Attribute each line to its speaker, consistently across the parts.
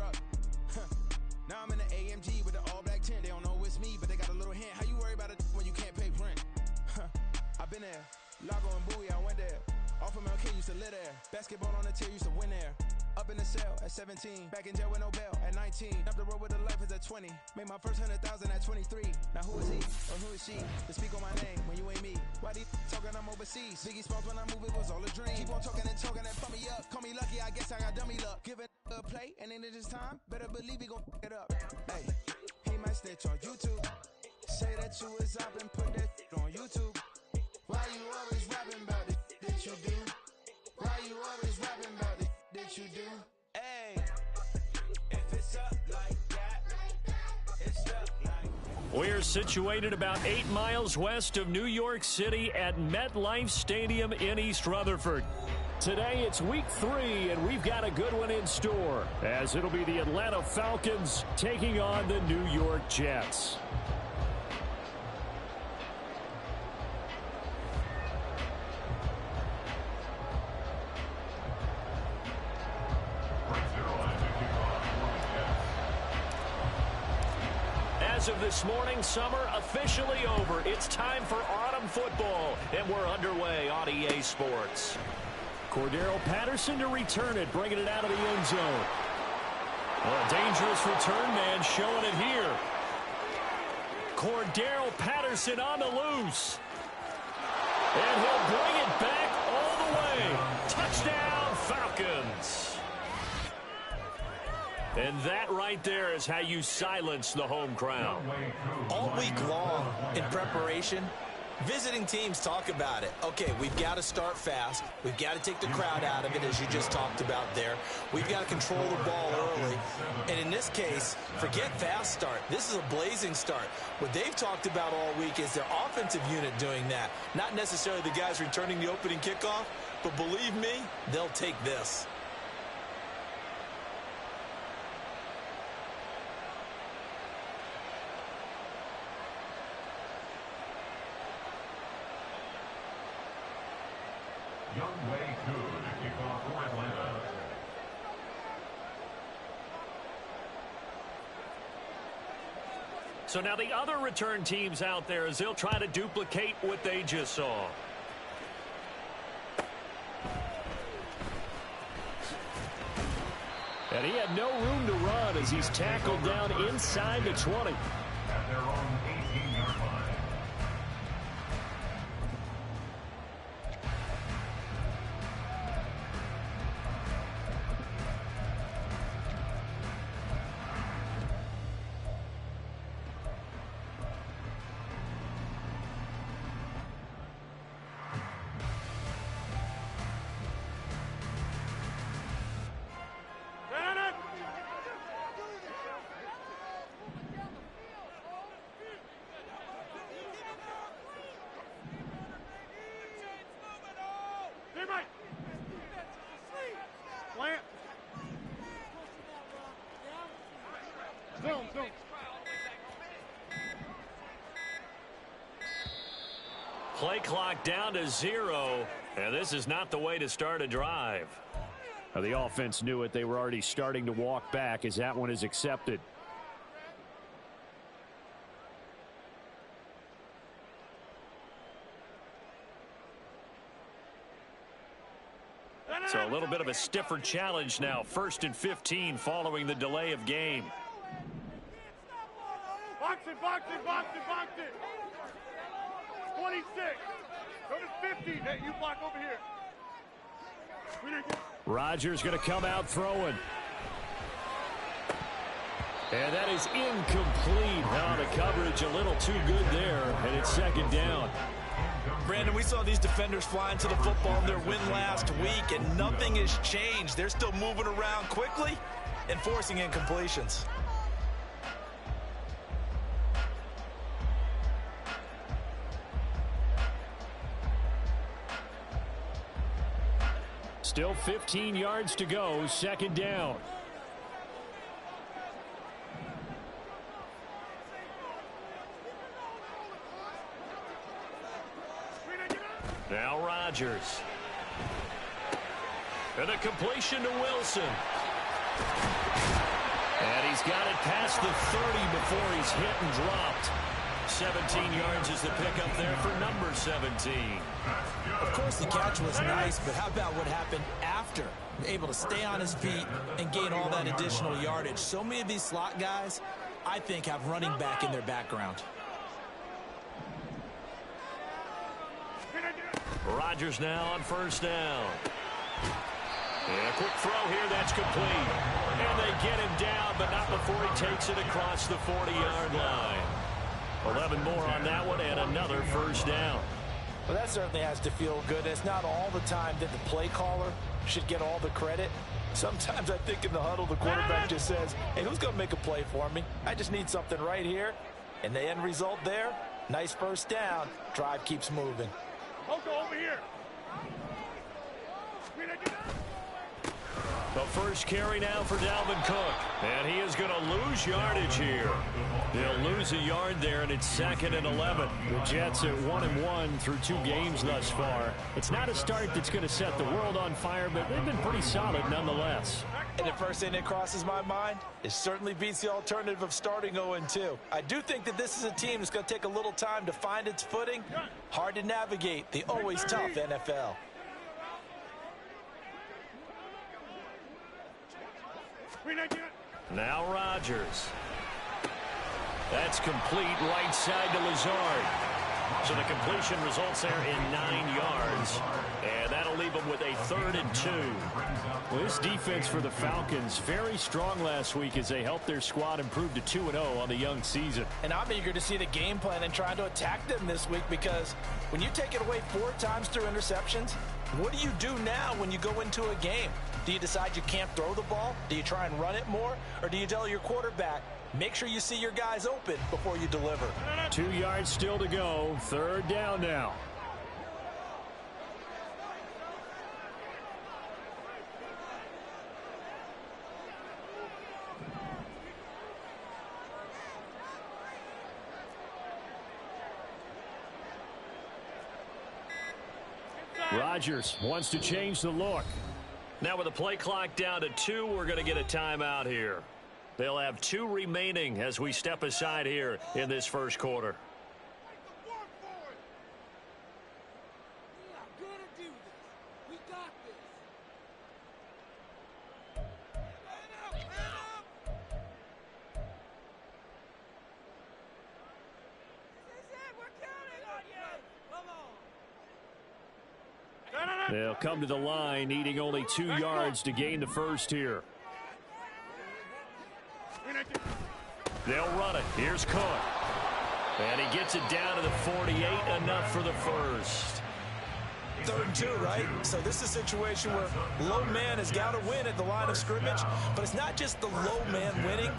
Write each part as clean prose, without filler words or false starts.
Speaker 1: truck. Now I'm in the AMG with the all-black tent. They don't know it's me, but they got a little hint. How you worry about it when you can't pay rent? I've been there. Lago and Bowie, I went there. Off of MLK, used to live there. Basketball on the tier, used to win there. Up in the cell at 17. Back in jail with no bail at 19. Up the road with a life is at 20. Made my first 100,000 at 23. Now who is he or who is she to speak on my name when you ain't me? Why these talking I'm overseas? Biggie Smalls when I move it was all a dream. Keep on talking and pump me up. Call me lucky, I guess I got dummy luck. Give it a play and then it's time. Better believe he gon' it up. Hey, he might snitch on YouTube. Say that you was up and put that on YouTube. Why you always rapping about it that you do? Why you always rapping about it that you do? Hey, if it's up like that, it's up like that.
Speaker 2: We're situated about 8 miles west of New York City at MetLife Stadium in East Rutherford. Today it's week 3, and we've got a good one in store, as it'll be the Atlanta Falcons taking on the New York Jets. As of this morning, summer officially over. It's time for autumn football, and we're underway on EA Sports. Cordero Patterson to return it, bringing it out of the end zone. Well, a dangerous return man showing it here. Cordero Patterson on the loose. And he'll bring it back all the way. Touchdown, Falcons. And that right there is how you silence the home crowd.
Speaker 3: All week long in preparation, visiting teams talk about it. Okay, we've got to start fast. We've got to take the crowd out of it, as you just talked about there. We've got to control the ball early. And in this case, forget fast start. This is a blazing start. What they've talked about all week is their offensive unit doing that. Not necessarily the guys returning the opening kickoff, but believe me, they'll take this.
Speaker 2: So now the other return teams out there, as they'll try to duplicate what they just saw. And he had no room to run as he's tackled down inside the 20.
Speaker 4: At their own 18-yard line.
Speaker 2: Play clock down to 0, and this is not the way to start a drive. Now, the offense knew it. They were already starting to walk back as that one is accepted. So a little bit of a stiffer challenge now. 1st and 15 following the delay of game.
Speaker 5: Box it, box it, box it, box it. 26. Go to 50. Hey, you block over here.
Speaker 2: Rodgers going to come out throwing. And that is incomplete. Now the coverage a little too good there, and it's 2nd down.
Speaker 3: Brandon, we saw these defenders flying to the football in their win last week, and nothing has changed. They're still moving around quickly and forcing incompletions.
Speaker 2: Still 15 yards to go, 2nd down. Now Rodgers. And a completion to Wilson. he's got it past the 30 before he's hit and dropped. 17 yards is the pickup there for number 17.
Speaker 3: Of course, the catch was nice, but how about what happened after? Able to stay on his feet and gain all that additional yardage. So many of these slot guys, I think, have running back in their background.
Speaker 2: Rodgers now on first down. And a quick throw here, that's complete. And they get him down, but not before he takes it across the 40-yard line. 11 more on that one and another first down.
Speaker 3: Well, that certainly has to feel good. It's not all the time that the play caller should get all the credit. Sometimes I think in the huddle, the quarterback just says, hey, who's going to make a play for me? I just need something right here. And the end result there, nice first down. Drive keeps moving.
Speaker 5: Go over here.
Speaker 2: The first carry now for Dalvin Cook. And he is going to lose yardage here. They'll lose a yard there, and it's 2nd and 11. The Jets at 1-1 through 2 games thus far. It's not a start that's going to set the world on fire, but they've been pretty solid nonetheless.
Speaker 3: And the first thing that crosses my mind, it certainly beats the alternative of starting 0-2. I do think that this is a team that's going to take a little time to find its footing. Hard to navigate the always tough NFL.
Speaker 2: Now Rodgers. That's complete right side to Lazard. So the completion results there in 9 yards. And that'll leave them with a 3rd and 2. Well, this defense for the Falcons, very strong last week as they helped their squad improve to 2-0 on the young season.
Speaker 3: And I'm eager to see the game plan and trying to attack them this week, because when you take it away 4 times through interceptions, what do you do now when you go into a game? Do you decide you can't throw the ball? Do you try and run it more? Or do you tell your quarterback, make sure you see your guys open before you deliver?
Speaker 2: 2 yards still to go. 3rd down now. Rodgers wants to change the look. Now with the play clock down to 2, we're going to get a timeout here. They'll have 2 remaining as we step aside here in this first quarter. They'll come to the line, needing only 2 yards to gain the first here. They'll run it. Here's Cook. And he gets it down to the 48, enough for the first.
Speaker 3: 3rd and 2, right? So this is a situation where low man has got to win at the line of scrimmage, but it's not just the low man winning.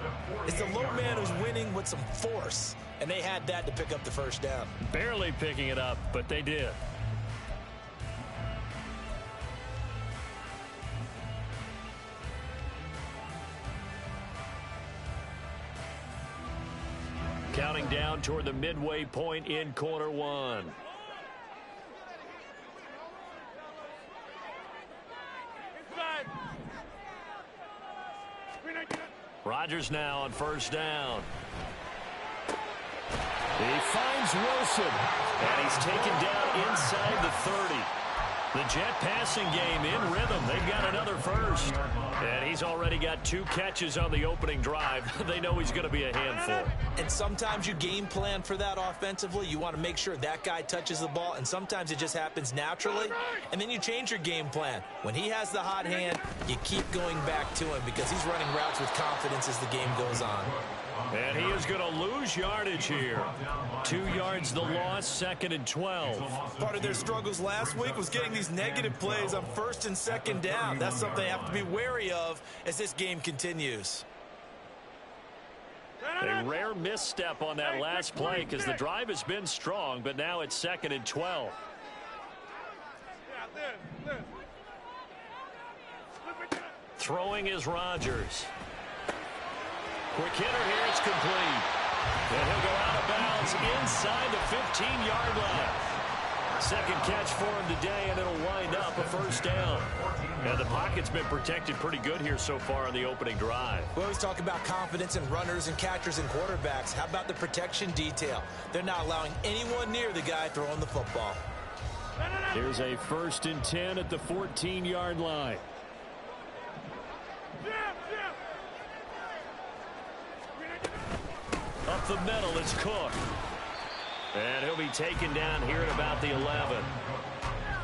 Speaker 3: It's the low man who's winning with some force, and they had that to pick up the first down.
Speaker 2: Barely picking it up, but they did. Counting down toward the midway point in quarter 1. Rodgers now on first down. He finds Wilson, and he's taken down inside the 30. The Jet passing game in rhythm. They've got another first. And he's already got 2 catches on the opening drive. They know he's going to be a handful.
Speaker 3: And sometimes you game plan for that offensively. You want to make sure that guy touches the ball, and sometimes it just happens naturally. And then you change your game plan. When he has the hot hand, you keep going back to him because he's running routes with confidence as the game goes on.
Speaker 2: And he is going to lose yardage here. 2 yards the loss, 2nd and 12.
Speaker 3: Part of their struggles last week was getting these negative plays on 1st and 2nd down. That's something they have to be wary of as this game continues.
Speaker 2: A rare misstep on that last play because the drive has been strong, but now it's 2nd and 12. Throwing is Rodgers. Quick hitter here, it's complete. And he'll go out of bounds inside the 15-yard line. Second catch for him today, and it'll wind up a first down. Now, the pocket's been protected pretty good here so far on the opening drive.
Speaker 3: We always talk about confidence in runners and catchers and quarterbacks. How about the protection detail? They're not allowing anyone near the guy throwing the football.
Speaker 2: Here's a 1st and 10 at the 14-yard line. Up the middle, it's Cook. And he'll be taken down here at about the 11.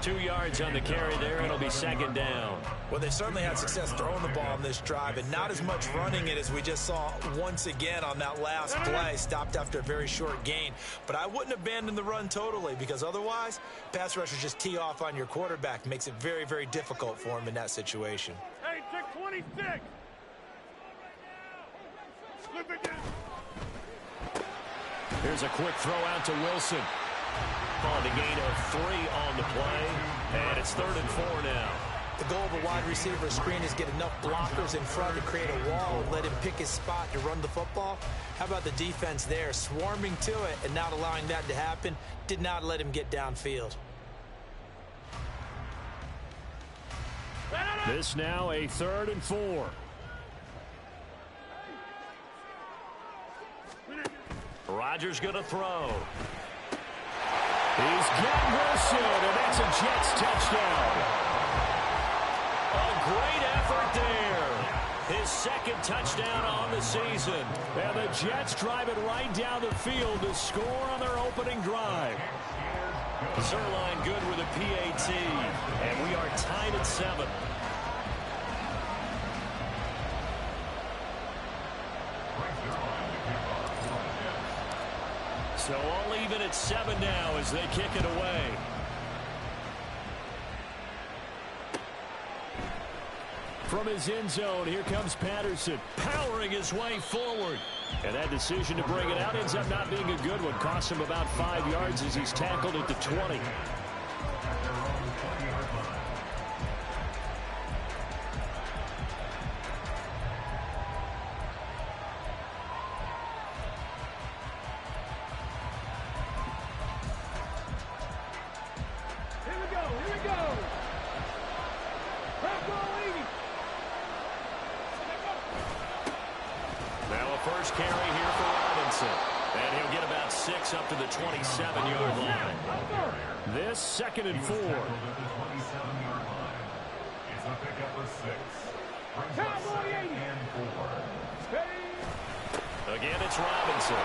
Speaker 2: 2 yards on the carry there, and it'll be 2nd down.
Speaker 3: Well, they certainly had success throwing the ball on this drive, and not as much running it as we just saw once again on that last play. Stopped after a very short gain. But I wouldn't abandon the run totally, because otherwise, pass rushers just tee off on your quarterback. Makes it very, very difficult for him in that situation.
Speaker 5: Hey, check 26. Flip it down.
Speaker 2: Here's a quick throw out to Wilson. On the gain of 3 on the play, and it's 3rd and 4 now.
Speaker 3: The goal of a wide receiver screen is get enough blockers in front to create a wall and let him pick his spot to run the football. How about the defense there, swarming to it and not allowing that to happen? Did not let him get downfield.
Speaker 2: This now a 3rd and 4. Rodgers going to throw. He's getting Wilson, and that's a Jets touchdown. A great effort there. His 2nd touchdown on the season. And the Jets drive it right down the field to score on their opening drive. Zerline good with a PAT, and we are tied at 7. So all even at 7 now as they kick it away. From his end zone, here comes Patterson, powering his way forward. And that decision to bring it out ends up not being a good one. Costs him about 5 yards as he's tackled at the 20. First carry here for Robinson. And he'll get about 6 up to the 27-yard line. This 2nd and 4.
Speaker 4: It's a pickup of 6. Brings up 2nd and 4.
Speaker 2: Again, it's Robinson.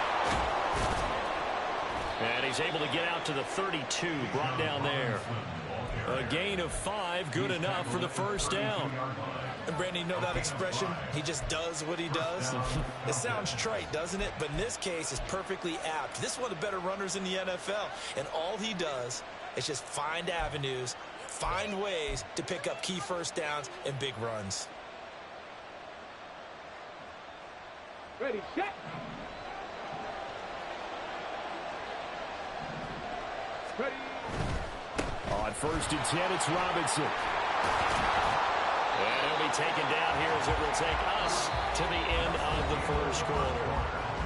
Speaker 2: And he's able to get out to the 32, brought down there. A gain of 5, good enough for the first down.
Speaker 3: And Brandon, you know that expression? He just does what he does. It sounds trite, doesn't it? But in this case, it's perfectly apt. This is one of the better runners in the NFL. And all he does is just find avenues, find ways to pick up key first downs and big runs.
Speaker 5: Ready, set. Ready.
Speaker 2: On 1st and 10, it's Robinson. And he'll be taken down here as it will take us to the end of the first quarter.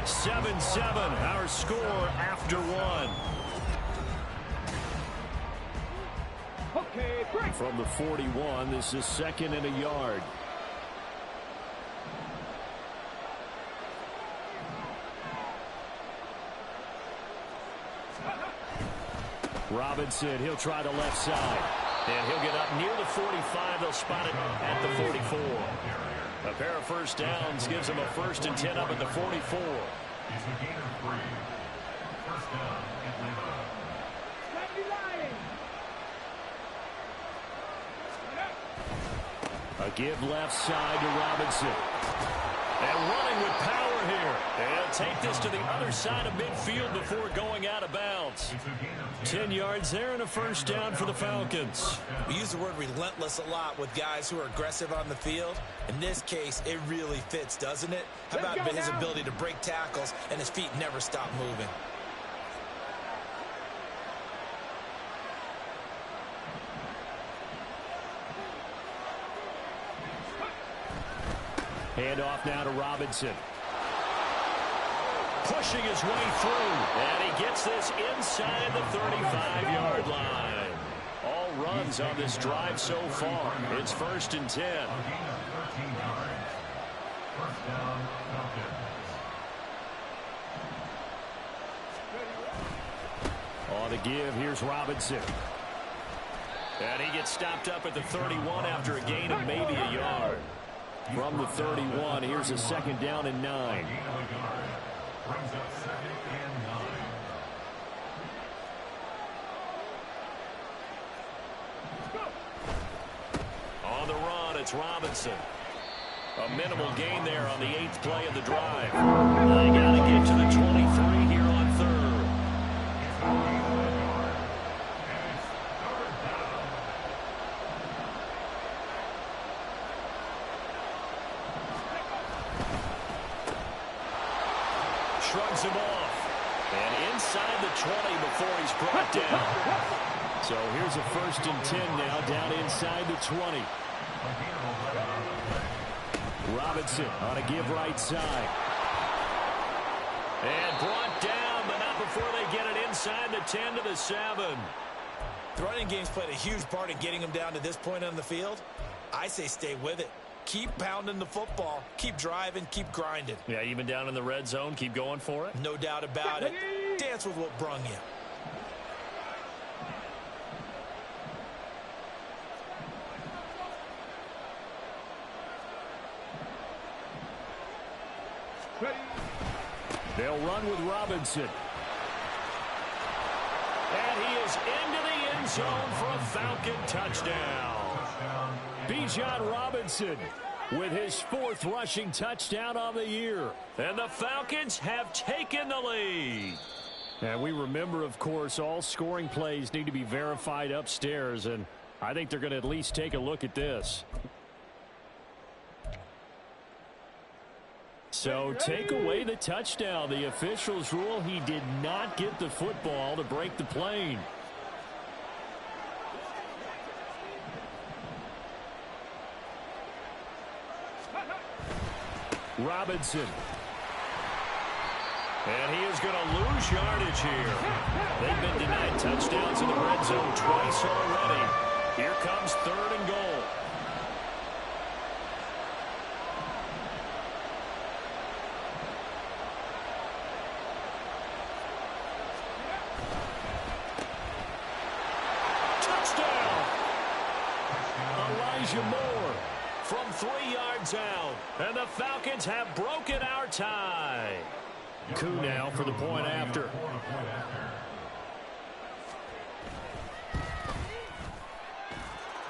Speaker 2: 7-7, our score after 1.
Speaker 5: Okay, break.
Speaker 2: From the 41, this is 2nd and a yard. Robinson, he'll try the left side. And he'll get up near the 45. They'll spot it at the 44. A pair of first downs gives them a 1st and 10 up at the 44.
Speaker 4: It's a gain of 3. First down, Atlanta.
Speaker 2: A give left side to Robinson. And running with power here. And he'll take this to the other side of midfield before going out of bounds. 10 yards there and a first down for the Falcons.
Speaker 3: We use the word relentless a lot with guys who are aggressive on the field. In this case, it really fits, doesn't it? How about his ability to break tackles and his feet never stop moving?
Speaker 2: Hand off now to Robinson. pushing his way through. And he gets this inside the 35-yard line. All runs on this drive so far. It's 1st and 10.
Speaker 4: A gain of 13 yards. First down, Falcon.
Speaker 2: On the give, here's Robinson. And he gets stopped up at the 31 after a gain of maybe a yard. From the 31, here's a 2nd down and 9.
Speaker 4: A gain of a yard. Brings up 2nd and 9.
Speaker 2: On the run, it's Robinson. A minimal gain there on the 8th play of the drive. They got to get to the 23 here on 3rd.
Speaker 4: It's a gain of a yard. And it's 3rd down.
Speaker 2: Shrugs him off. And inside the 20 before he's brought down. So here's a 1st and 10 now, down inside the 20.
Speaker 4: A gain of 11.
Speaker 2: Robinson on a give right side. And brought down, but not before they get it inside the 10 to the 7.
Speaker 3: The running game's played a huge part in getting them down to this point on the field. I say stay with it. Keep pounding the football. Keep driving. Keep grinding.
Speaker 2: Yeah, even down in the red zone, keep going for it.
Speaker 3: No doubt about it. Dance with what brung you.
Speaker 2: They'll run with Robinson. And he is into the end zone for a Falcon touchdown. Bijan Robinson with his 4th rushing touchdown on the year. And the Falcons have taken the lead. And we remember, of course, all scoring plays need to be verified upstairs. And I think they're going to at least take a look at this. So take away the touchdown. The officials rule he did not get the football to break the plane. Robinson. And he is going to lose yardage here. They've been denied touchdowns in the red zone twice already. Here comes 3rd and goal. Moore from 3 yards out. And the Falcons have broken our tie. Coup now for the point after.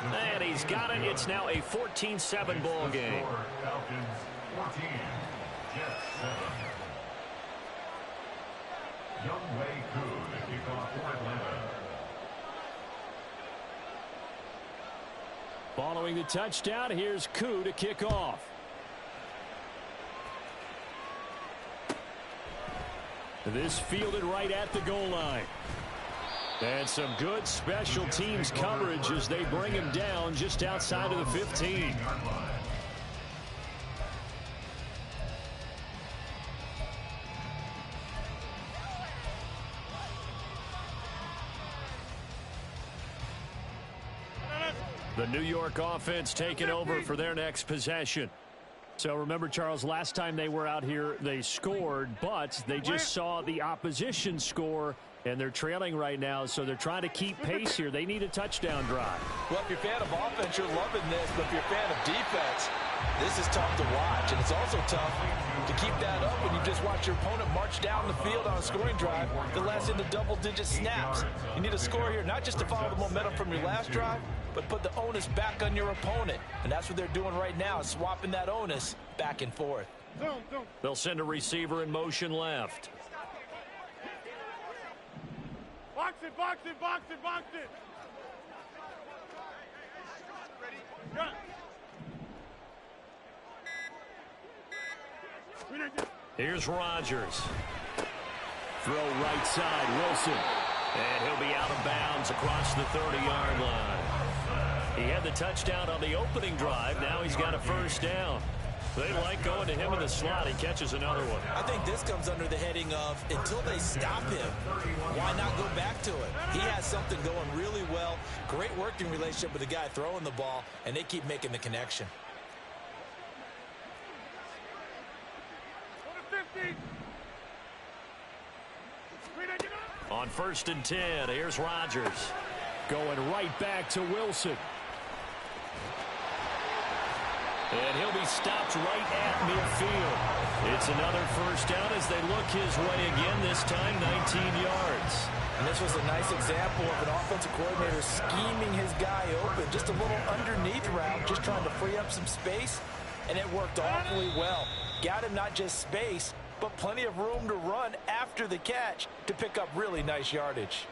Speaker 2: And he's got it. It's now a 14-7 ball game.
Speaker 4: Falcons 14, Jets 7. Youngway Coup to kick off for Atlanta.
Speaker 2: Following the touchdown, here's Coup to kick off. This fielded right at the goal line. And some good special teams coverage as they bring him down just outside of the 15. The New York offense taking over for their next possession. So remember, Charles, last time they were out here, they scored, but they just saw the opposition score, and they're trailing right now, so they're trying to keep pace here. They need a touchdown drive.
Speaker 3: Well, if you're a fan of offense, you're loving this, but if you're a fan of defense, this is tough to watch, and it's also tough to keep that up when you just watch your opponent march down the field on a scoring drive that lasts into double-digit snaps. You need a score here, not just to follow the momentum from your last drive, but put the onus back on your opponent. And that's what they're doing right now, swapping that onus back and forth.
Speaker 2: They'll send a receiver in motion left.
Speaker 5: Box it, box it, box it, box it. Ready?
Speaker 2: Here's Rodgers. Throw right side, Wilson. And he'll be out of bounds across the 30-yard line. He had the touchdown on the opening drive. Now he's got a first down. They like going to him in the slot. He catches another one.
Speaker 3: I think this comes under the heading of until they stop him, why not go back to it? He has something going really well. Great working relationship with the guy throwing the ball, and they keep making the connection.
Speaker 2: On 1st and 10, here's Rodgers. Going right back to Wilson. And he'll be stopped right at midfield. It's another first down as they look his way again, this time 19 yards.
Speaker 3: And this was a nice example of an offensive coordinator scheming his guy open. Just a little underneath route, just trying to free up some space, and it worked awfully well. Got him not just space, but plenty of room to run after the catch to pick up really nice yardage.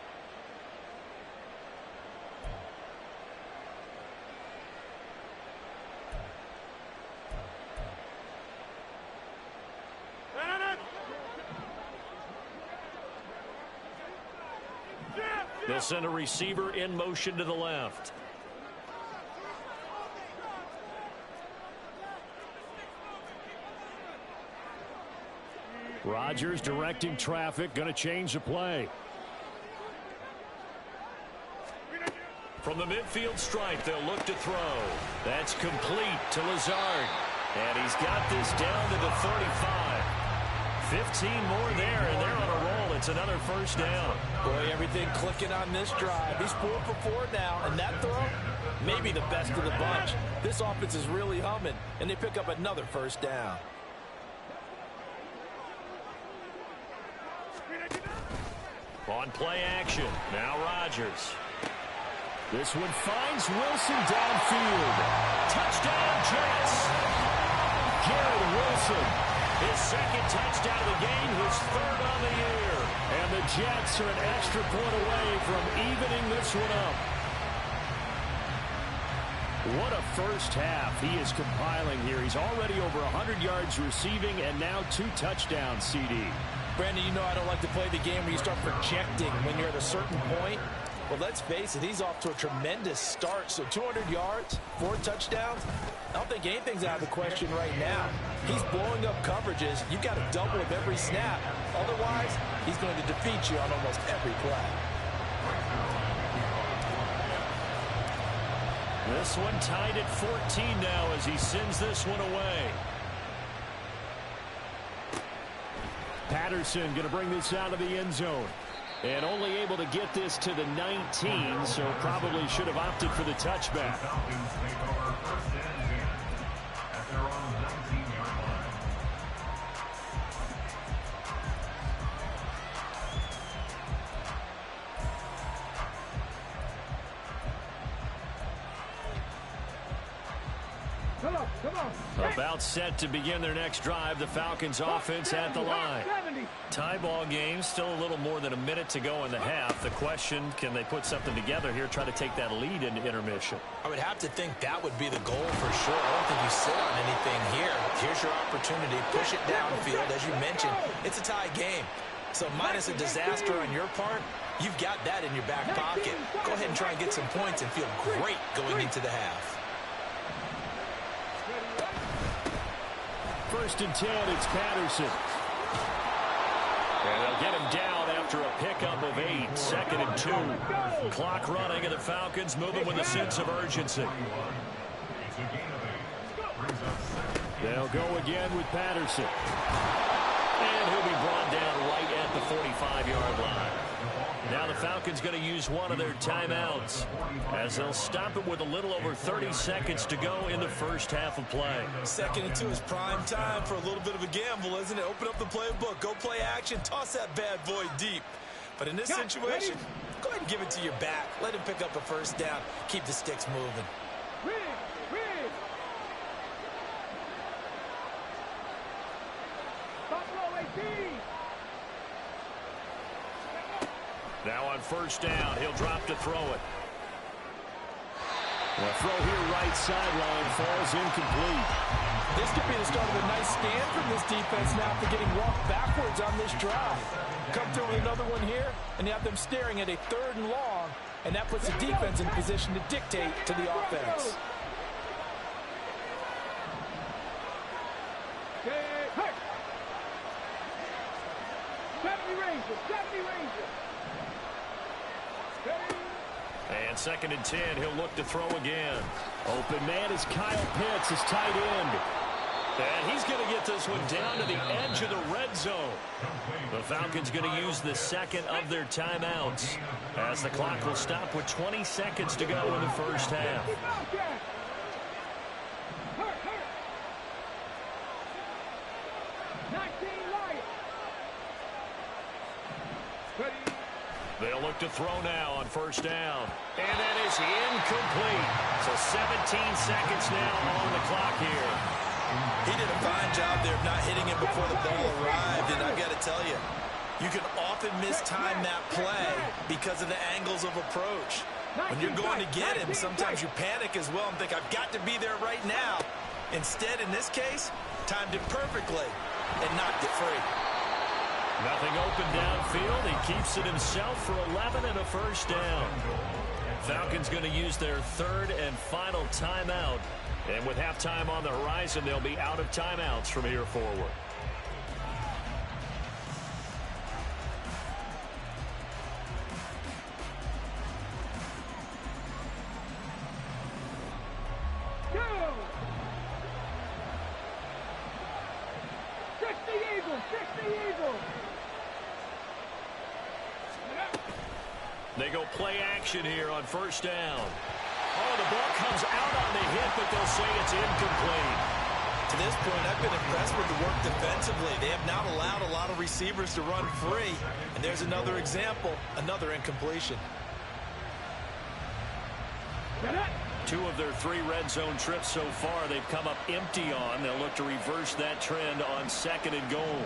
Speaker 2: They'll send a receiver in motion to the left. Rodgers directing traffic, going to change the play. From the midfield stripe, they'll look to throw. That's complete to Lazard. And he's got this down to the 35. 15 more there, and they're on a roll. It's another first down.
Speaker 3: Boy, everything clicking on this drive. He's 4 for 4 now, and that throw, maybe the best of the bunch. This offense is really humming, and they pick up another first down.
Speaker 2: On play action, now Rodgers. This one finds Wilson downfield. Touchdown, Jets. Garrett Wilson, his second touchdown of the game, his third on the year. And the Jets are an extra point away from evening this one up. What a first half he is compiling here. He's already over 100 yards receiving and now 2 touchdowns, CD.
Speaker 3: Brandon, you know I don't like to play the game where you start projecting when you're at a certain point. Well, let's face it, he's off to a tremendous start. So 200 yards, 4 touchdowns. I don't think anything's out of the question right now. He's blowing up coverages. You've got a double of every snap. Otherwise, he's going to defeat you on almost every play.
Speaker 2: This one tied at 14 now as he sends this one away. Patterson going to bring this out of the end zone. And only able to get this to the 19, so probably should have opted for the touchback.
Speaker 4: Falcons take over 1st and 10 at their own 19-yard line.
Speaker 2: About set to begin their next drive. The Falcons offense at the line. Tie ball game, still a little more than a minute to go in the half. The question, can they put something together here, try to take that lead into intermission?
Speaker 3: I would have to think that would be the goal for sure. I don't think you sit on anything here. Here's your opportunity. Push it downfield. As you mentioned, it's a tie game. So minus a disaster on your part, you've got that in your back pocket. Go ahead and try and get some points and feel great going into the half.
Speaker 2: 1st and 10, it's Patterson. And they'll get him down after a pickup of 8. 2nd and 2. Clock running, and the Falcons moving with a sense of urgency. They'll go again with Patterson. And he'll be brought down right at the 45-yard line. Now the Falcons going to use one of their timeouts as they'll stop it with a little over 30 seconds to go in the first half of play.
Speaker 3: 2nd and 2 is prime time for a little bit of a gamble, isn't it? Open up the playbook, go play action, toss that bad boy deep. But in this situation, go ahead and give it to your back. Let him pick up a first down. Keep the sticks moving.
Speaker 2: Now on 1st down, he'll drop to throw it. The throw here right sideline falls incomplete.
Speaker 3: This could be the start of a nice stand from this defense now after getting walked backwards on this drive. Come through with another one here, and you have them staring at a 3rd and long, and that puts the defense in position to dictate to the offense.
Speaker 2: And 2nd and 10, he'll look to throw again. Open man is Kyle Pitts, his tight end. And he's going to get this one down to the edge of the red zone. The Falcons going to use the second of their timeouts, as the clock will stop with 20 seconds to go in the first half. They'll look to throw now on 1st down. And that is incomplete. So 17 seconds now on the clock here.
Speaker 3: He did a fine job there of not hitting him before the ball arrived. And I've got to tell you, you can often mistime that play because of the angles of approach. When you're going to get him, sometimes you panic as well and think, I've got to be there right now. Instead, in this case, timed it perfectly and knocked it free.
Speaker 2: Nothing open downfield. He keeps it himself for 11 and a 1st down. Falcons going to use their 3rd and final timeout. And with halftime on the horizon, they'll be out of timeouts from here forward. They go play action here on 1st down. Oh, the ball comes out on the hit, but they'll say it's incomplete.
Speaker 3: To this point, I've been impressed with the work defensively. They have not allowed a lot of receivers to run free. And there's another example, another incompletion.
Speaker 2: 2 of their 3 red zone trips so far, they've come up empty on. They'll look to reverse that trend on 2nd and goal.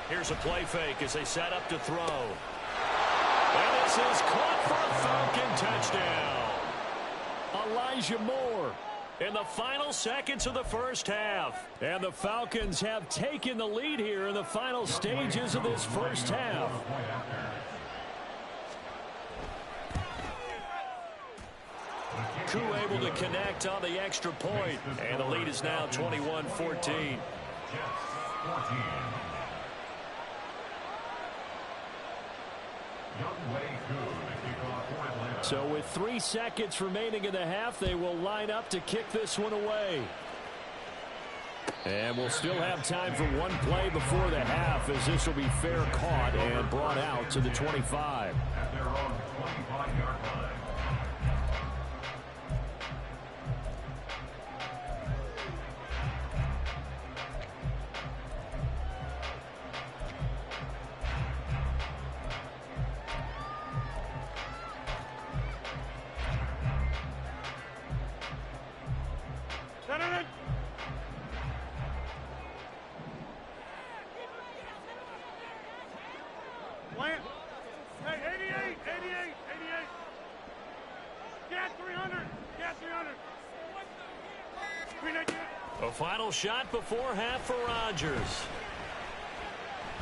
Speaker 2: Here's a play fake as they set up to throw. And this is caught for a Falcon touchdown. Elijah Moore in the final seconds of the first half. And the Falcons have taken the lead here in the final stages of this first half. Koo able to connect on the extra point. And the lead is now 21-14. So with 3 seconds remaining in the half, they will line up to kick this one away. And we'll still have time for one play before the half, as this will be fair caught and brought out to the 25.
Speaker 4: At their own 25-yard line.
Speaker 5: Plant. Hey, 88, 88, 88. Gas 300, gas 300.
Speaker 2: A final shot before half for Rodgers.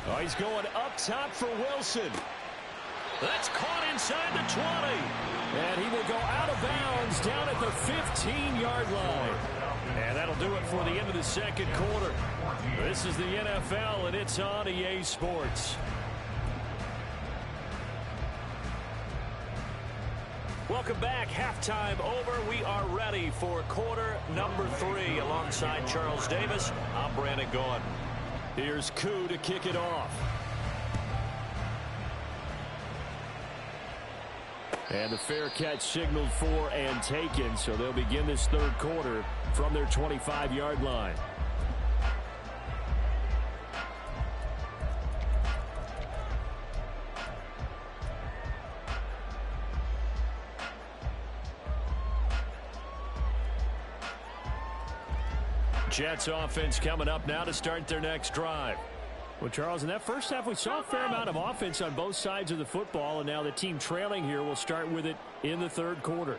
Speaker 2: Oh, he's going up top for Wilson. That's caught inside the 20. And he will go out of bounds down at the 15-yard line. And that'll do it for the end of the second quarter. This is the NFL, and it's on EA Sports. Welcome back. Halftime over. We are ready for quarter number 3. Alongside Charles Davis, I'm Brandon Gaudin. Here's Koo to kick it off. And the fair catch signaled for and taken, so they'll begin this third quarter from their 25-yard line. Jets offense coming up now to start their next drive. Well, Charles, in that first half, we saw a fair amount of offense on both sides of the football, and now the team trailing here will start with it in the third quarter.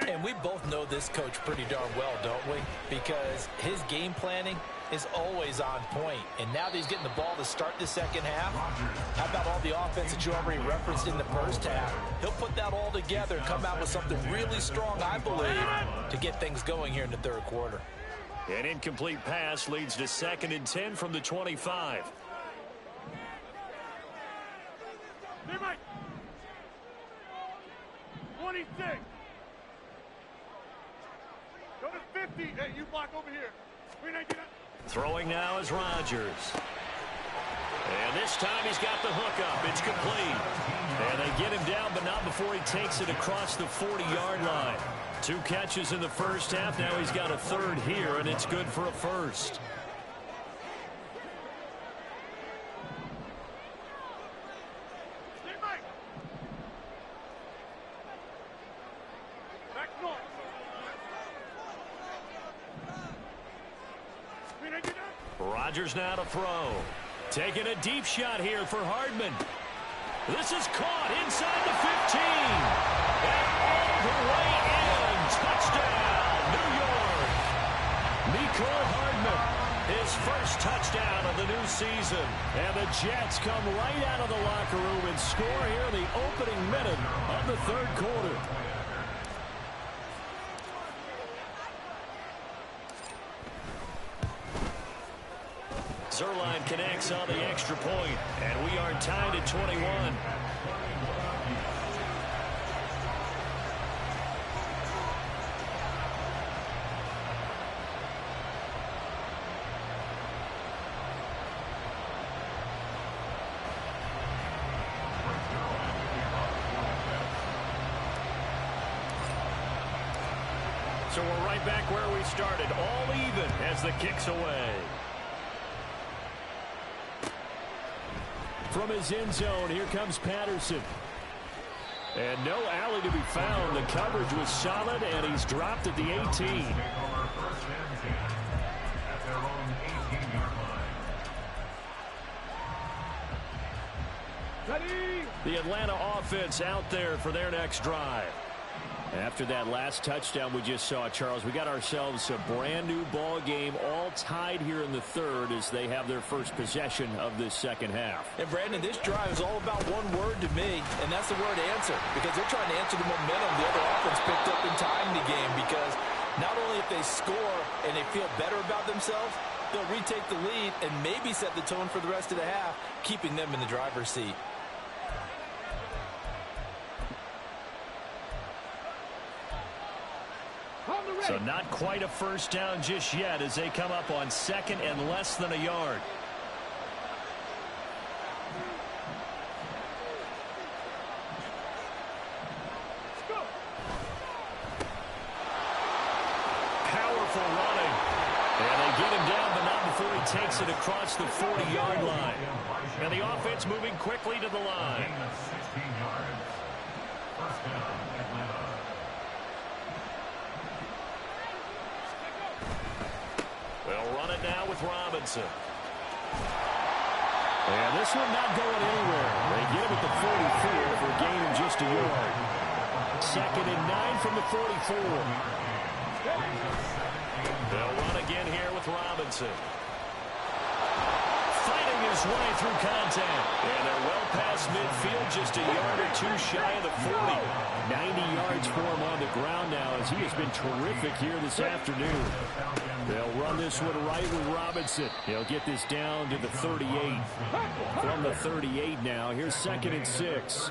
Speaker 3: And we both know this coach pretty darn well, don't we? Because his game planning is always on point. And now that he's getting the ball to start the second half, how about all the offense that you already referenced in the first half? He'll put that all together and come out with something really strong, I believe, to get things going here in the third quarter.
Speaker 2: An incomplete pass leads to 2nd and 10 from the 25.
Speaker 5: Hey, Mike. 26. Go to 50. Hey, you block over here. 319.
Speaker 2: Throwing now is Rodgers. And this time he's got the hookup. It's complete. And they get him down, but not before he takes it across the 40-yard line. 2 catches in the first half. Now he's got a third here, and it's good for a first. Rodgers now to throw. Taking a deep shot here for Hardman. This is caught inside the 15. And all the way in. Touchdown, New York. Mecole Hardman, his first touchdown of the new season. And the Jets come right out of the locker room and score here in the opening minute of the third quarter. Zerline connects on the extra point, and we are tied at 21. So we're right back where we started, all even as the kick's away. From his end zone, here comes Patterson. And no alley to be found. The coverage was solid, and he's dropped at the 18. The Atlanta offense out there for their next drive. After that last touchdown we just saw, Charles, we got ourselves a brand new ball game, all tied here in the third as they have their first possession of this second half.
Speaker 3: And Brandon, this drive is all about one word to me, and that's the word answer, because they're trying to answer the momentum the other offense picked up in tying the game, because not only if they score and they feel better about themselves, they'll retake the lead and maybe set the tone for the rest of the half, keeping them in the driver's seat.
Speaker 2: So not quite a first down just yet as they come up on 2nd and less than a yard. Powerful running. And they get him down, but not before he takes it across the 40-yard line. And the offense moving quickly to the line.
Speaker 4: 16 yards. First down, Atlanta.
Speaker 2: They'll run it now with Robinson. And this one not going anywhere. They get him at the 44 for a gain of just a yard. 2nd and 9 from the 44. They'll run again here with Robinson. Fighting his way through contact. And they're well past midfield, just a yard or two shy of the 40. 90 yards for him on the ground now as he has been terrific here this afternoon. They'll run this one right with Robinson. He'll get this down to the 38. From the 38 now, here's 2nd and 6.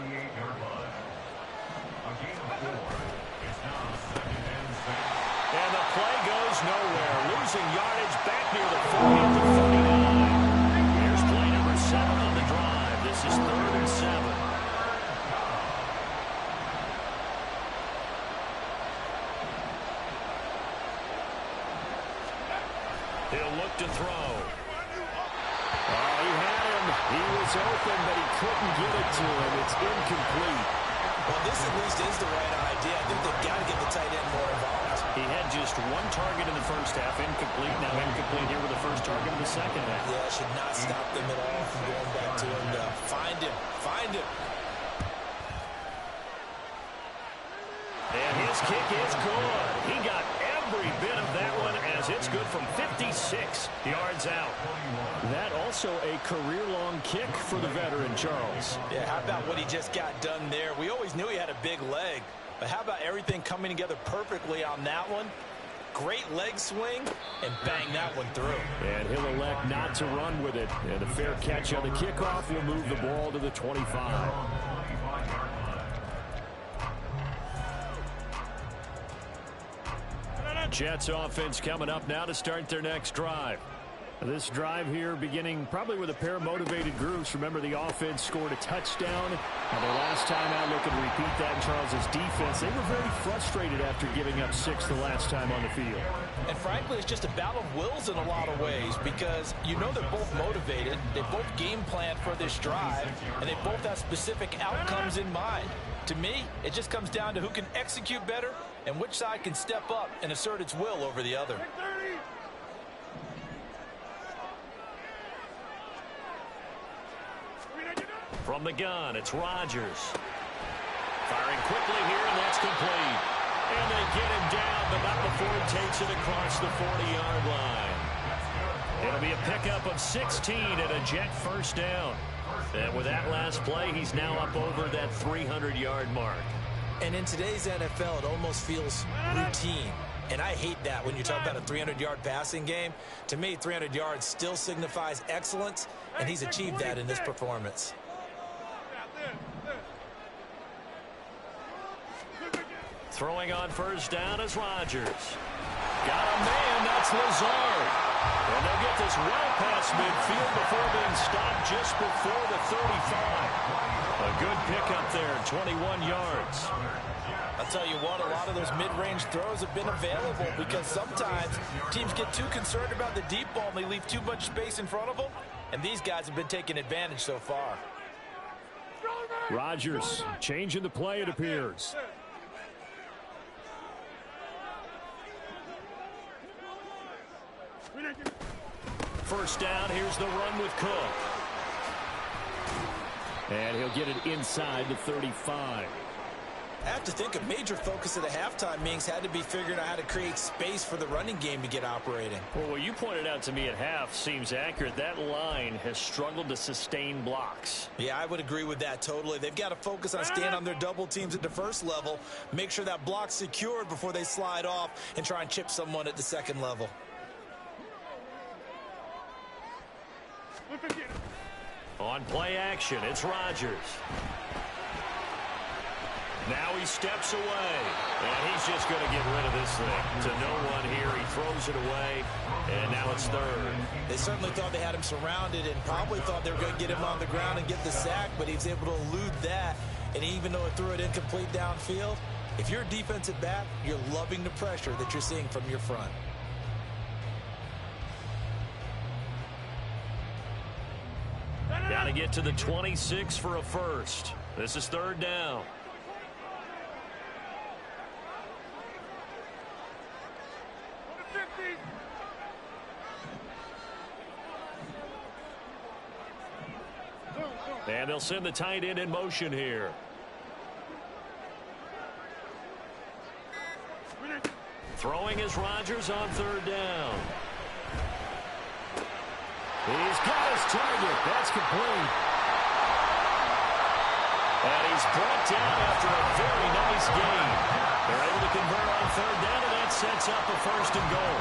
Speaker 2: And the play goes nowhere. Losing yardage back near the 40 at the 49. Here's play number 7 on the drive. This is 3rd and 7. He'll look to throw. Oh, he had him. He was open, but he couldn't get it to him. It's incomplete.
Speaker 3: Well, this at least is the right idea. I think they've got to get the tight end more involved.
Speaker 2: He had just one target in the first half, incomplete. Now incomplete here with the first target in the second half.
Speaker 3: Yeah, should not stop them at all from going back to him. Find him. Find him.
Speaker 2: And his kick is good. He got every bit of that one as it's good from 56 yards out. That also a career-long kick for the veteran, Charles.
Speaker 3: Yeah, how about what he just got done there? We always knew he had a big leg, but how about everything coming together perfectly on that one? Great leg swing, and bang that one through.
Speaker 2: And he'll elect not to run with it. And a fair catch on the kickoff will move the ball to the 25. Jets offense coming up now to start their next drive. This drive here beginning probably with a pair of motivated groups. Remember, the offense scored a touchdown. And their last time out, looking to repeat that in Charles's defense. They were very frustrated after giving up 6 the last time on the field.
Speaker 3: And frankly, it's just a battle of wills in a lot of ways because you know they're both motivated. They both game plan for this drive, and they both have specific outcomes in mind. To me, it just comes down to who can execute better and which side can step up and assert its will over the other.
Speaker 2: From the gun, it's Rodgers. Firing quickly here, and that's complete. And they get him down, but not before he takes it across the 40-yard line. It'll be a pickup of 16 and a Jet first down. And with that last play, he's now up over that 300-yard mark.
Speaker 3: And in today's NFL, it almost feels routine. And I hate that when you talk about a 300-yard passing game. To me, 300 yards still signifies excellence, and he's achieved that in this performance.
Speaker 2: Throwing on first down is Rodgers. Got a man, that's Lazard. And they'll get this well past midfield before being stopped just before the 35. A good pickup there, 21 yards.
Speaker 3: I'll tell you what, a lot of those mid-range throws have been available because sometimes teams get too concerned about the deep ball and they leave too much space in front of them. And these guys have been taking advantage so far.
Speaker 2: Rodgers changing the play, it appears. First down, here's the run with Cook. And he'll get it inside the 35.
Speaker 3: I have to think a major focus of the halftime meetings had to be figuring out how to create space for the running game to get operating.
Speaker 2: Well, what you pointed out to me at half seems accurate. That line has struggled to sustain blocks.
Speaker 3: Yeah, I would agree with that totally. They've got to focus on staying on their double teams at the first level, make sure that block's secured before they slide off and try and chip someone at the second level.
Speaker 2: On play action, it's Rodgers. Now he steps away, and he's just going to get rid of this thing. To no one here, he throws it away, and now it's third.
Speaker 3: They certainly thought they had him surrounded and probably thought they were going to get him on the ground and get the sack, but he was able to elude that, and even though it threw it incomplete downfield, if you're a defensive back, you're loving the pressure that you're seeing from your front.
Speaker 2: Got to get to the 26 for a first. This is third down. And they'll send the tight end in motion here. Throwing is Rodgers on third down. He's got his target. That's complete. And he's brought down after a very nice gain. They're able to convert on third down, and that sets up a first and goal.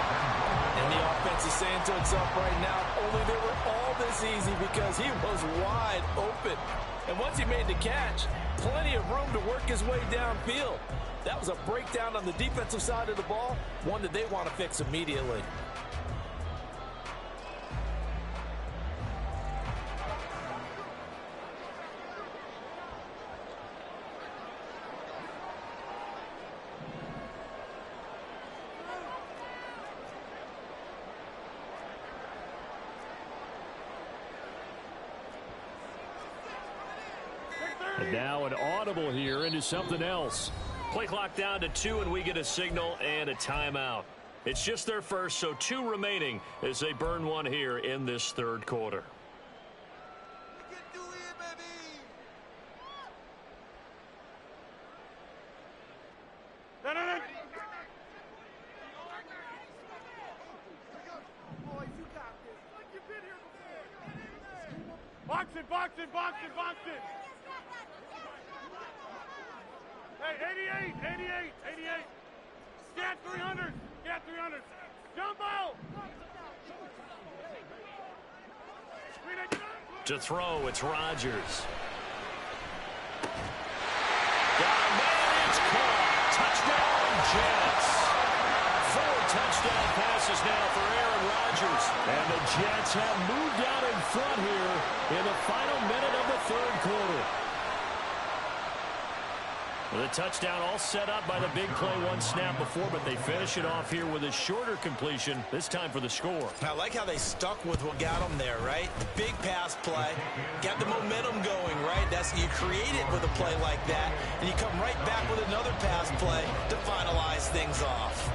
Speaker 3: And the offense is saying to itself right now, only they were all this easy because he was wide open. And once he made the catch, plenty of room to work his way downfield. That was a breakdown on the defensive side of the ball, one that they want to fix immediately.
Speaker 2: And now an audible here into something else. Play clock down to 2, and we get a signal and a timeout. It's just their first, so 2 remaining as they burn one here in this third quarter.
Speaker 5: box it. Hey, 88. Scat 300. Jumbo.
Speaker 2: To throw, it's Rodgers. Got a man, it's caught. Touchdown, Jets. 4 touchdown passes now for Aaron Rodgers. And the Jets have moved out in front here in the final minute of the third quarter. The touchdown all set up by the big play one snap before, but they finish it off here with a shorter completion, this time for the score.
Speaker 3: I like how they stuck with what got them there, right? Big pass play, got the momentum going, right? You create it with a play like that, and you come right back with another pass play to finalize things off.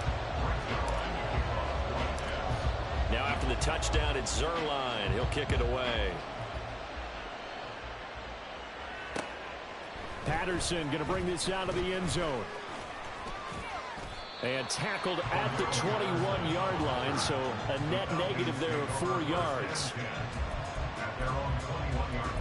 Speaker 2: Now after the touchdown, it's Zerline. He'll kick it away. Patterson going to bring this out of the end zone. And tackled at the 21-yard line, so a net negative there of 4 yards.
Speaker 4: At their own 21-yard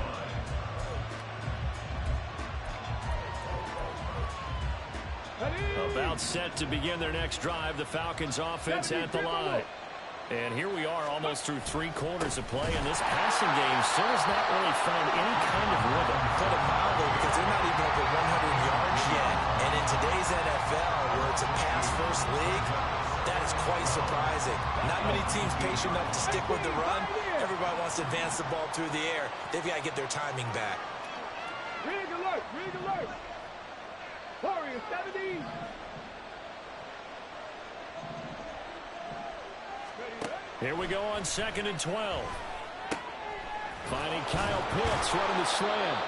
Speaker 4: line.
Speaker 2: About set to begin their next drive, the Falcons offense at the line. And here we are almost through 3 quarters of play, and this passing game still has not really found any kind of rhythm.
Speaker 3: Put it mildly, because they're not even over 100 yards yet. And in today's NFL, where it's a pass-first league, that is quite surprising. Not many teams patient enough to stick with the run. Everybody wants to advance the ball through the air. They've got to get their timing back.
Speaker 5: Rig alert. Warrior 70.
Speaker 2: Here we go on 2nd and 12. Finding Kyle Pitts running the slant.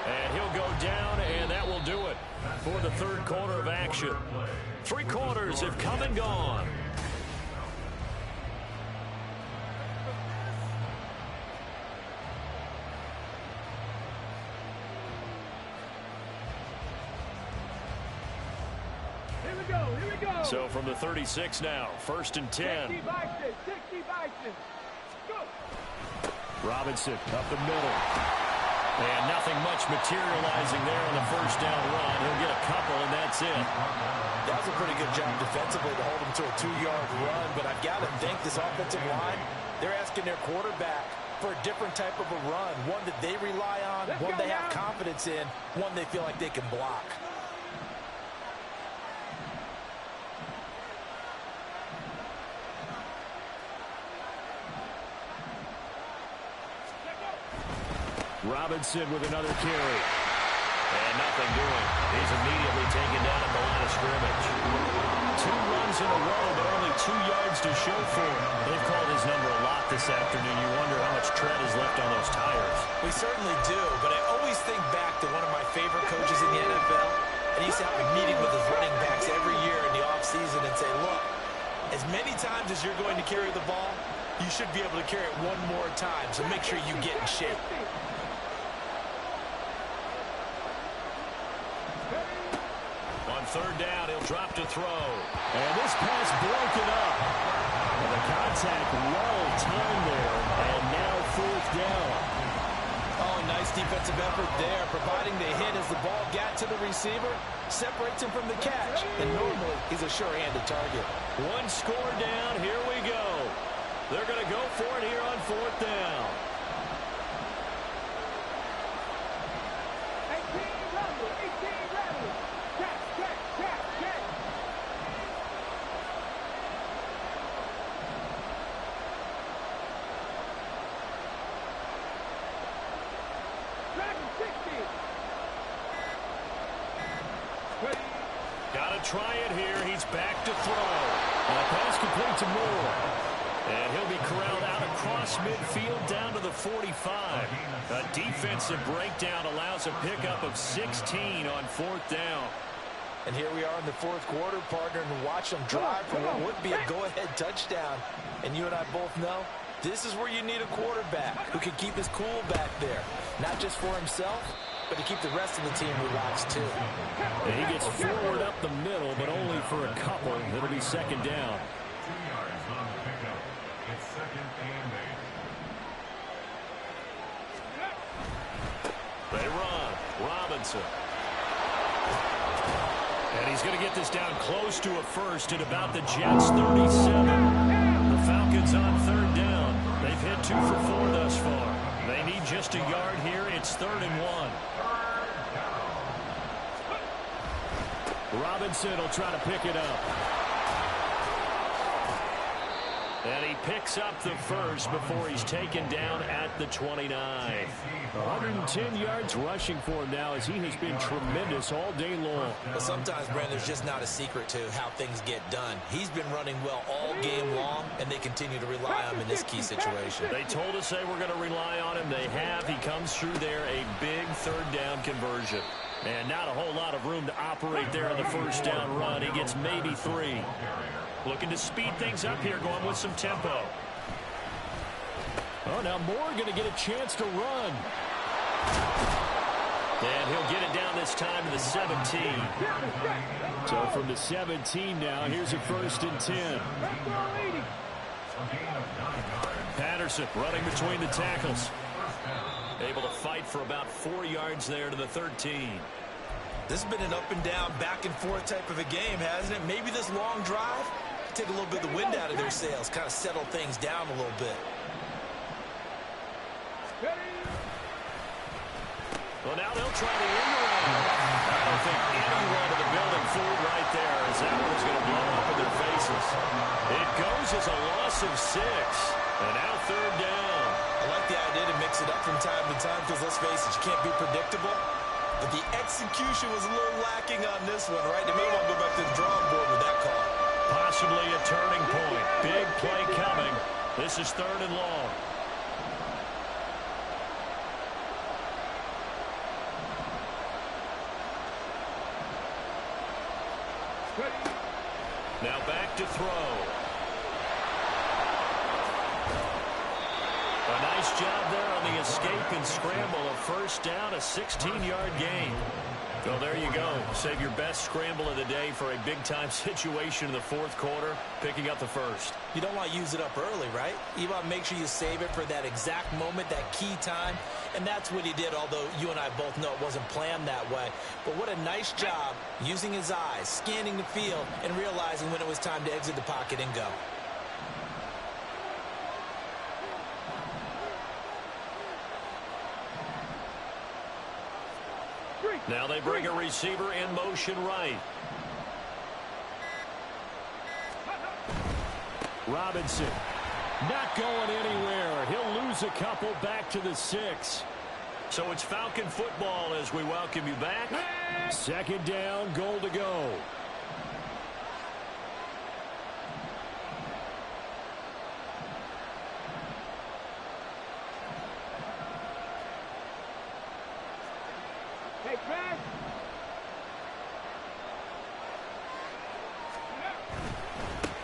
Speaker 2: And he'll go down, and that will do it for the third quarter of action. 3 quarters have come and gone.
Speaker 5: Here we go.
Speaker 2: So from the 36 now, 1st and 10.
Speaker 5: 60 Bison. Go.
Speaker 2: Robinson up the middle. And nothing much materializing there on the first down run. He'll get a couple, and that's it.
Speaker 3: That was a pretty good job defensively to hold him to a 2-yard run, but I've got to think this offensive line, they're asking their quarterback for a different type of a run, one that they rely on, one they have confidence in, one they feel like they can block.
Speaker 2: Robinson with another carry. And nothing doing. He's immediately taken down at the line of scrimmage. 2 runs in a row, but only 2 yards to show for him. They've called his number a lot this afternoon. You wonder how much tread is left on those tires.
Speaker 3: We certainly do, but I always think back to one of my favorite coaches in the NFL. And he used to have a meeting with his running backs every year in the offseason and say, look, as many times as you're going to carry the ball, you should be able to carry it one more time, so make sure you get in shape.
Speaker 2: On 3rd down, he'll drop to throw. And this pass broken up. And the contact well timed there. And now 4th down.
Speaker 3: Oh, nice defensive effort there, providing the hit as the ball got to the receiver, separates him from the catch. And normally, he's a sure-handed target.
Speaker 2: 1 score down. Here we go. They're going to go for it here on 4th down.
Speaker 5: 18 rattle. Catch. Dragon 60.
Speaker 2: Got to try it here. He's back to throw. And a pass complete to Moore. And he'll be corralled out across midfield down to the 45. A defensive breakdown allows a pickup of 16 on 4th down.
Speaker 3: And here we are in the 4th quarter, partner, and watch them drive for what would be a go-ahead touchdown. And you and I both know this is where you need a quarterback who can keep his cool back there. Not just for himself, but to keep the rest of the team relaxed too.
Speaker 2: And he gets forward up the middle, but only for a couple. It'll be 2nd down.
Speaker 4: 2 yards on the pickup. It's 2nd and 8.
Speaker 2: They run. Robinson. And he's going to get this down close to a first at about the Jets' 37. The Falcons on third down. They've hit 2 for 4 thus far. They need just a yard here. It's 3rd and 1. Robinson will try to pick it up. And he picks up the first before he's taken down at the 29. 110 yards rushing for him now as he has been tremendous all day long.
Speaker 3: Well, sometimes, Brandon, there's just not a secret to how things get done. He's been running well all game long, and they continue to rely on him in this key situation.
Speaker 2: They told us they were going to rely on him. They have. He comes through there, a big 3rd down conversion. And not a whole lot of room to operate there in the 1st down run. He gets maybe 3. Looking to speed things up here, going with some tempo. Oh, now Moore going to get a chance to run. And he'll get it down this time to the 17. So from the 17 now, here's a 1st and 10. Patterson running between the tackles. Able to fight for about 4 yards there to the 13.
Speaker 3: This has been an up and down, back and forth type of a game, hasn't it? Maybe this long drive take a little bit of the wind out of their sails, kind of settle things down a little bit.
Speaker 2: Well, now they'll try the end around. I don't think anyone in the building fooled right there as that one's going to blow up in their faces. It goes as a loss of 6. And now 3rd down.
Speaker 3: I like the idea to mix it up from time to time because, let's face it, you can't be predictable. But the execution was a little lacking on this one, right? They may want to go back to the drawing board with that call.
Speaker 2: Possibly a turning point. Big play coming. This is 3rd and long. Now back to throw. A nice job there on the escape and scramble. A 1st down, a 16-yard gain. Well, there you go. Save your best scramble of the day for a big-time situation in the 4th quarter, picking up the 1st.
Speaker 3: You don't want to use it up early, right? You want to make sure you save it for that exact moment, that key time. And that's what he did, although you and I both know it wasn't planned that way. But what a nice job using his eyes, scanning the field, and realizing when it was time to exit the pocket and go.
Speaker 2: Now they bring a receiver in motion right. Robinson not going anywhere. He'll lose a couple back to the 6. So it's Falcon football as we welcome you back. 2nd down, goal to go.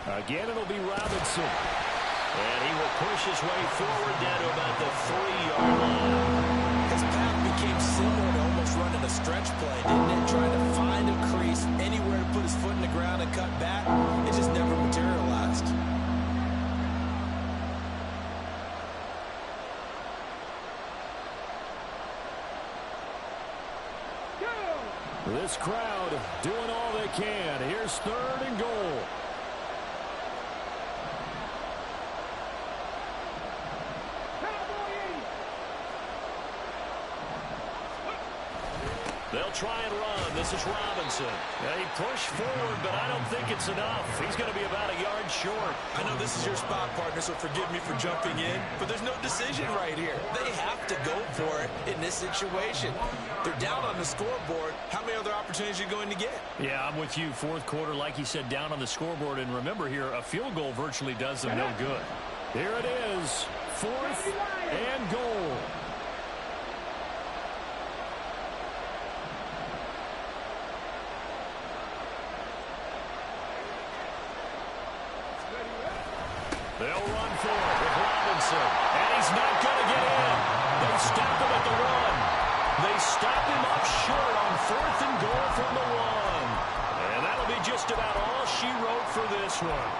Speaker 2: Again, it'll be Robinson. And he will push his way forward down to about the 3-yard line.
Speaker 3: His path became similar to almost running a stretch play, didn't it? Trying to find a crease, anywhere to put his foot in the ground and cut back. It just never materialized.
Speaker 2: This crowd doing all they can. Here's 3rd and goal. They'll try and run. This is Robinson. They push forward, but I don't think it's enough. He's going to be about a yard short.
Speaker 3: I know this is your spot, partner, so forgive me for jumping in, but there's no decision right here. They have to go for it in this situation. They're down on the scoreboard. How many other opportunities are you going to get?
Speaker 2: Yeah, I'm with you. 4th quarter, like you said, down on the scoreboard. And remember here, a field goal virtually does them no good. Here it is, 4th and goal. They'll run for it with Robinson. And he's not going to get in. They stop him at the 1. They stop him up short on 4th and goal from the 1. And that'll be just about all she wrote for this one.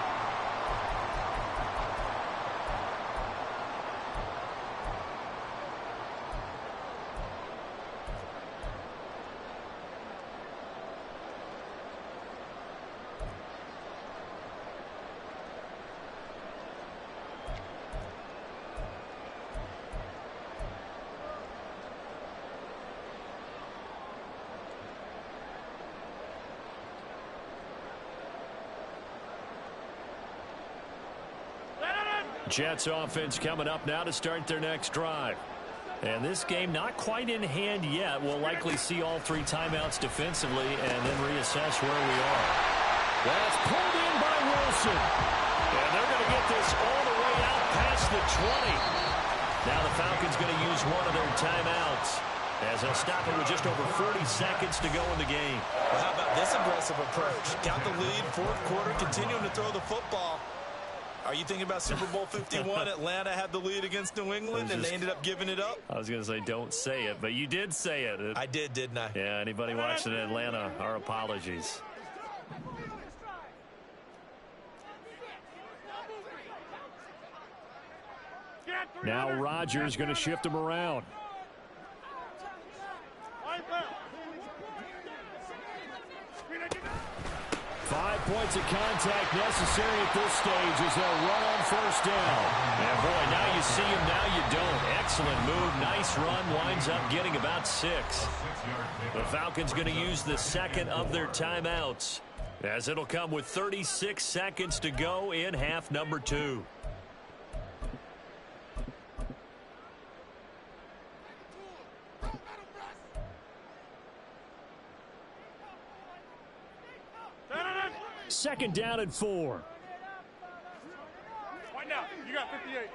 Speaker 2: Jets offense coming up now to start their next drive. And this game not quite in hand yet. We'll likely see all 3 timeouts defensively and then reassess where we are. That's pulled in by Wilson. And they're going to get this all the way out past the 20. Now the Falcons going to use one of their timeouts as they'll stop it with just over 40 seconds to go in the game.
Speaker 3: Well, how about this aggressive approach? Got the lead, 4th quarter, continuing to throw the football. Are you thinking about Super Bowl 51? Atlanta had the lead against New England, and they ended up giving it up?
Speaker 2: I was going to say don't say it, but you did say it.
Speaker 3: I did, didn't I?
Speaker 2: Yeah, anybody watching Atlanta, our apologies. Now Rodgers going to shift him around. 5 points of contact necessary at this stage as they'll run on 1st down. And boy, now you see him, now you don't. Excellent move, nice run, winds up getting about 6. The Falcons going to use the 2nd of their timeouts as it'll come with 36 seconds to go in half number 2. Second down and 4.
Speaker 5: Wind out. You got 58.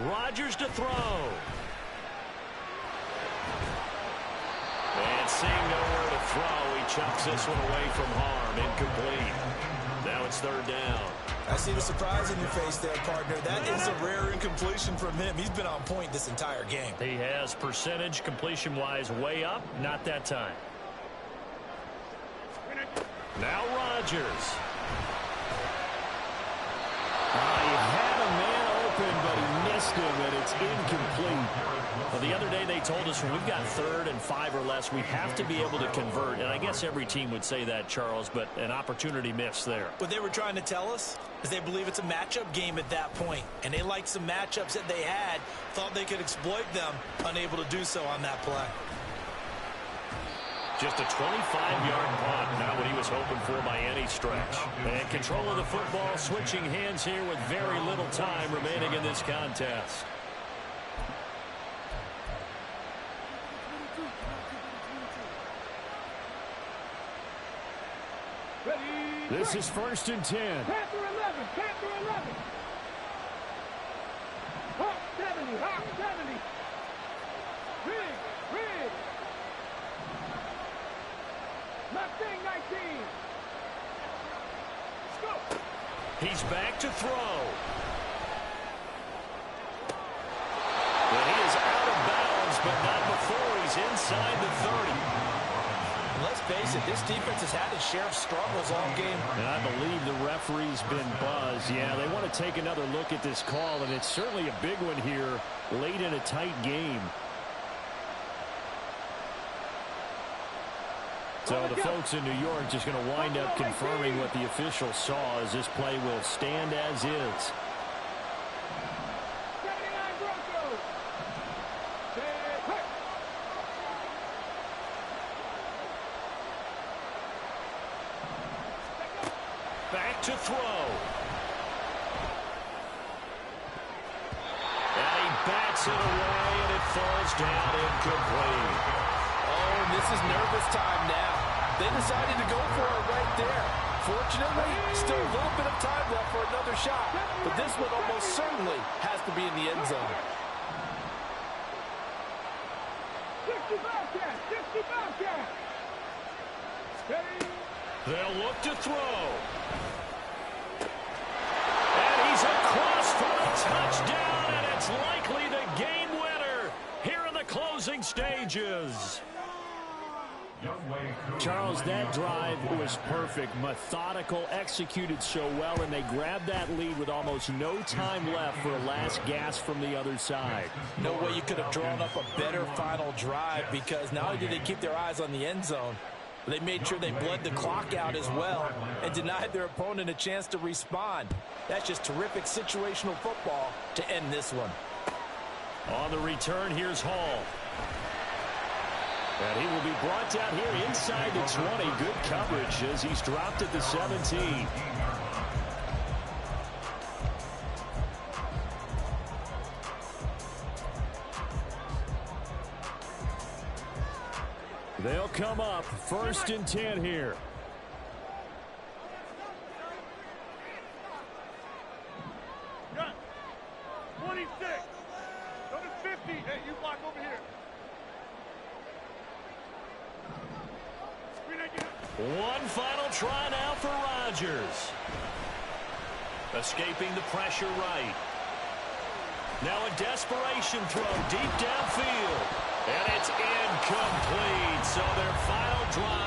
Speaker 2: Rodgers to throw. And seeing nowhere to throw, he chucks this one away from harm. Incomplete. Now it's 3rd down.
Speaker 3: I see the surprise in your face there, partner. That is a rare incompletion from him. He's been on point this entire game.
Speaker 2: He has percentage completion-wise way up. Not that time. Now Rodgers. He had a man open, but he missed him, and it's incomplete. Well, the other day they told us when we've got 3rd and 5 or less, we have to be able to convert. And I guess every team would say that, Charles, but an opportunity missed there.
Speaker 3: What they were trying to tell us is they believe it's a matchup game at that point. And they liked some matchups that they had, thought they could exploit them, unable to do so on that play.
Speaker 2: Just a 25-yard punt, not what he was hoping for by any stretch. And control of the football, switching hands here with very little time remaining in this contest. This is 1st and 10.
Speaker 5: Panther 11. Panther 11. Hawk 70. Hawk 70. Rig. Rig. Mustang 19. Go.
Speaker 2: He's back to throw. And he is out of bounds, but not before he's inside the 30.
Speaker 3: Let's face it, this defense has had its share of struggles all game.
Speaker 2: And I believe the referee's been buzzed. Yeah, they want to take another look at this call, and it's certainly a big one here late in a tight game. So the folks in New York just going to wind up confirming what the official saw as this play will stand as is.
Speaker 5: 79 Broncos.
Speaker 2: Back to throw. And he bats it away, and it falls down incomplete.
Speaker 3: Oh, and this is nervous time now. They decided to go for it right there. Fortunately, still a little bit of time left for another shot. But this one almost certainly has to be in the end zone.
Speaker 5: 60 Bobcat. 60 Bobcat. Steady.
Speaker 2: They'll look to throw. And he's across for a touchdown, and it's likely the game winner here in the closing stages. Charles, that drive was perfect, methodical, executed so well, and they grabbed that lead with almost no time left for a last gasp from the other side.
Speaker 3: No way you could have drawn up a better final drive, because not only did they keep their eyes on the end zone, but they made sure they bled the clock out as well and denied their opponent a chance to respond. That's just terrific situational football to end this one.
Speaker 2: On the return, here's Hall. And he will be brought down here inside the 20. Good coverage as he's dropped at the 17. They'll come up 1st and 10 here.
Speaker 5: Got 26. Go to 50. Hey, you block over here. Screen again.
Speaker 2: One final try now for Rodgers. Escaping the pressure right. Now a desperation throw deep downfield. And it's incomplete. So their final drive.